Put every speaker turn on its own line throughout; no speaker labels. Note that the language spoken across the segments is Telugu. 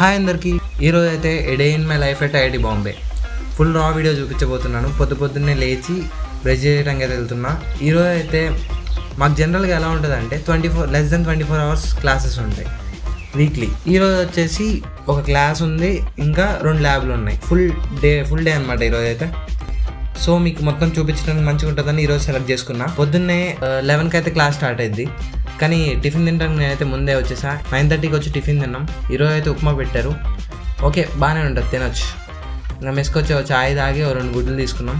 హాయ్ అందరికీ, ఈరోజు అయితే a day in my life at IIT Bombay full raw video చూపించబోతున్నాను. పొద్దున్నే లేచి బ్రష్ చేయడానికి అయితే వెళ్తున్నా. ఈరోజు అయితే మాకు జనరల్గా ఎలా ఉంటుంది అంటే 24 అవర్స్ క్లాసెస్ ఉంటాయి వీక్లీ. ఈరోజు వచ్చేసి ఒక క్లాస్ ఉంది, ఇంకా 2 ల్యాబ్లు ఉన్నాయి. ఫుల్ డే అనమాట ఈరోజు అయితే. సో మీకు మొత్తం చూపించడానికి మంచిగా ఉంటుందని ఈరోజు సెలెక్ట్ చేసుకున్నా. పొద్దున్నే 11కి అయితే క్లాస్ స్టార్ట్ అయింది, కానీ టిఫిన్ తింటాను నేనైతే ముందే వచ్చేసా. 9:30కి వచ్చి టిఫిన్ తిన్నాం. ఈరోజు అయితే ఉప్మా పెట్టారు. ఓకే, బాగానే ఉంటుంది, తినొచ్చు. ఇంకా మెస్కొచ్చి చాయ్ తాగి 2 గుడ్లు తీసుకున్నాం.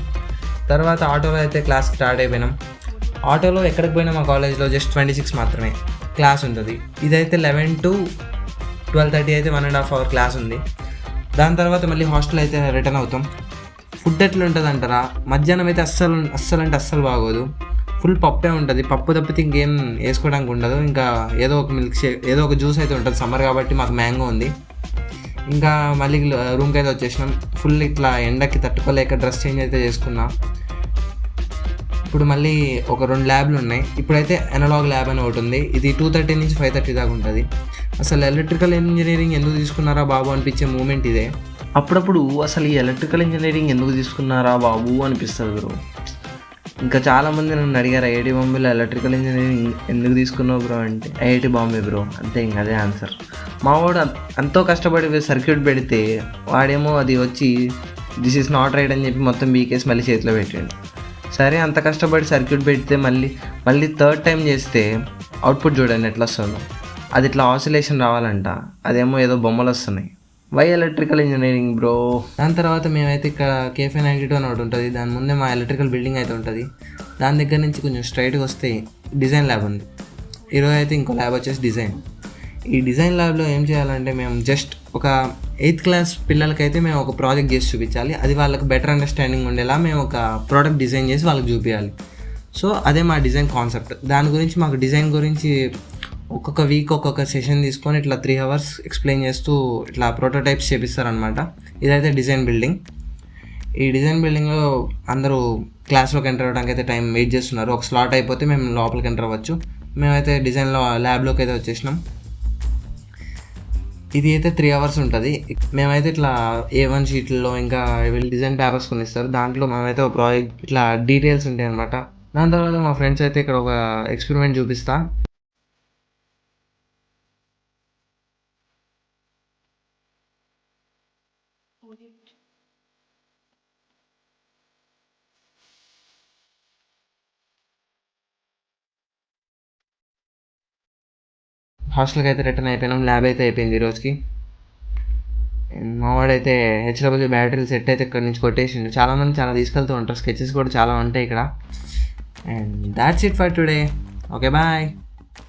తర్వాత ఆటోలో అయితే క్లాస్ స్టార్ట్ అయిపోయినాం. ఆటోలో ఎక్కడికి పోయినా మా కాలేజ్లో జస్ట్ 26 మాత్రమే క్లాస్ ఉంటుంది. ఇదైతే 11 to 12:30 అయితే 1.5 hour క్లాస్ ఉంది. దాని తర్వాత మళ్ళీ హాస్టల్ అయితే రిటర్న్ అవుతాం. ఫుడ్ ఎట్లా ఉంటుంది అంటారా, మధ్యాహ్నం అయితే అస్సలు బాగోదు. ఫుల్ పప్పే ఉంటుంది. పప్పు తప్పితే ఇంకేం వేసుకోవడానికి ఉండదు. ఇంకా ఏదో ఒక మిల్క్ షేక్, ఏదో ఒక జ్యూస్ అయితే ఉంటుంది. సమ్మర్ కాబట్టి మాకు మ్యాంగో ఉంది. ఇంకా మళ్ళీ రూమ్కి అయితే వచ్చేసినాం. ఫుల్ ఇట్లా ఎండకి తట్టుకోలేక డ్రెస్ చేంజ్ అయితే చేసుకున్నా. ఇప్పుడు మళ్ళీ ఒక 2 ల్యాబ్లు ఉన్నాయి. ఇప్పుడైతే అనలాగ్ ల్యాబ్ అని ఒకటి ఉంది. ఇది 2:30 నుంచి 5:30 దాకా ఉంటుంది. అసలు ఎలక్ట్రికల్ ఇంజనీరింగ్ ఎందుకు తీసుకున్నారా బాబు అనిపించే మూమెంట్ ఇదే. అప్పుడప్పుడు అసలు ఈ ఎలక్ట్రికల్ ఇంజనీరింగ్ ఎందుకు తీసుకున్నారా బాబు అనిపిస్తుంది బ్రో. ఇంకా చాలామంది నన్ను అడిగారు, ఐఐటి బాంబేలో ఎలక్ట్రికల్ ఇంజనీరింగ్ ఎందుకు తీసుకున్నావు బ్రో అంటే, ఐఐటి బాంబే బ్రో అంతే, ఇంక అదే ఆన్సర్. మా వాడు ఎంతో కష్టపడి సర్క్యూట్ పెడితే వాడేమో అది వచ్చి దిస్ ఈజ్ నాట్ రైట్ అని చెప్పి మొత్తం బీకేసి మళ్ళీ చేతిలో పెట్టాడు. సరే, అంత కష్టపడి సర్క్యూట్ పెడితే మళ్ళీ థర్డ్ టైం చేస్తే అవుట్పుట్ చూడండి ఎట్లా వస్తుందో. అది ఇట్లా ఆసిలేషన్ రావాలంట, అదేమో ఏదో బొమ్మలు వస్తున్నాయి. Why electrical engineering bro. దాని తర్వాత మేమైతే ఇక్కడ కేఫే 92 అని ఒకటి ఉంటుంది. దాని ముందే మా ఎలక్ట్రికల్ బిల్డింగ్ అయితే ఉంటుంది. దాని దగ్గర నుంచి కొంచెం స్ట్రైట్గా వస్తే డిజైన్ ల్యాబ్ ఉంది. ఈరోజు అయితే ఇంకో ల్యాబ్ వచ్చేసి డిజైన్. ఈ డిజైన్ ల్యాబ్లో ఏం చేయాలంటే, మేము జస్ట్ ఒక 8th క్లాస్ పిల్లలకైతే మేము ఒక ప్రాజెక్ట్ చేసి చూపించాలి. అది వాళ్ళకి బెటర్ అండర్స్టాండింగ్ ఉండేలా మేము ఒక ప్రోడక్ట్ డిజైన్ చేసి వాళ్ళకి చూపించాలి. సో అదే మా డిజైన్ కాన్సెప్ట్. దాని గురించి మాకు డిజైన్ గురించి ఒక్కొక్క వీక్ ఒక్కొక్క సెషన్ తీసుకొని ఇట్లా 3 hours ఎక్స్ప్లెయిన్ చేస్తూ ఇట్లా ప్రోటోటైప్స్ చేపిస్తారనమాట. ఇదైతే డిజైన్ బిల్డింగ్. ఈ డిజైన్ బిల్డింగ్లో అందరూ క్లాస్లోకి ఎంటర్ అవ్వడానికి అయితే టైం వెయిట్ చేస్తున్నారు. ఒక స్లాట్ అయిపోతే మేము లోపలికి ఎంటర్ అవ్వచ్చు. మేమైతే డిజైన్లో ల్యాబ్లోకి అయితే వచ్చేసినాం. ఇది అయితే 3 hours ఉంటుంది. మేమైతే ఇట్లా A1 షీట్లో ఇంకా డిజైన్ పేపర్స్ కొనిస్తారు. దాంట్లో మేమైతే ఒక ప్రాజెక్ట్ ఇట్లా డీటెయిల్స్ ఉంటాయి అనమాట. దాని తర్వాత మా ఫ్రెండ్స్ అయితే ఇక్కడ ఒక ఎక్స్పెరిమెంట్ చూపిస్తా. హాస్టల్కి అయితే రిటర్న్ అయిపోయినాం. ల్యాబ్ అయితే అయిపోయింది ఈరోజుకి. మావాడైతే హెచ్డబ్ల్యూ బ్యాటరీ సెట్ అయితే ఇక్కడ నుంచి కొట్టేసిండు. చాలామంది చాలా తీసుకెళ్తూ ఉంటారు. స్కెచెస్ కూడా చాలా ఉంటాయి ఇక్కడ. And that's it for today. Okay, bye.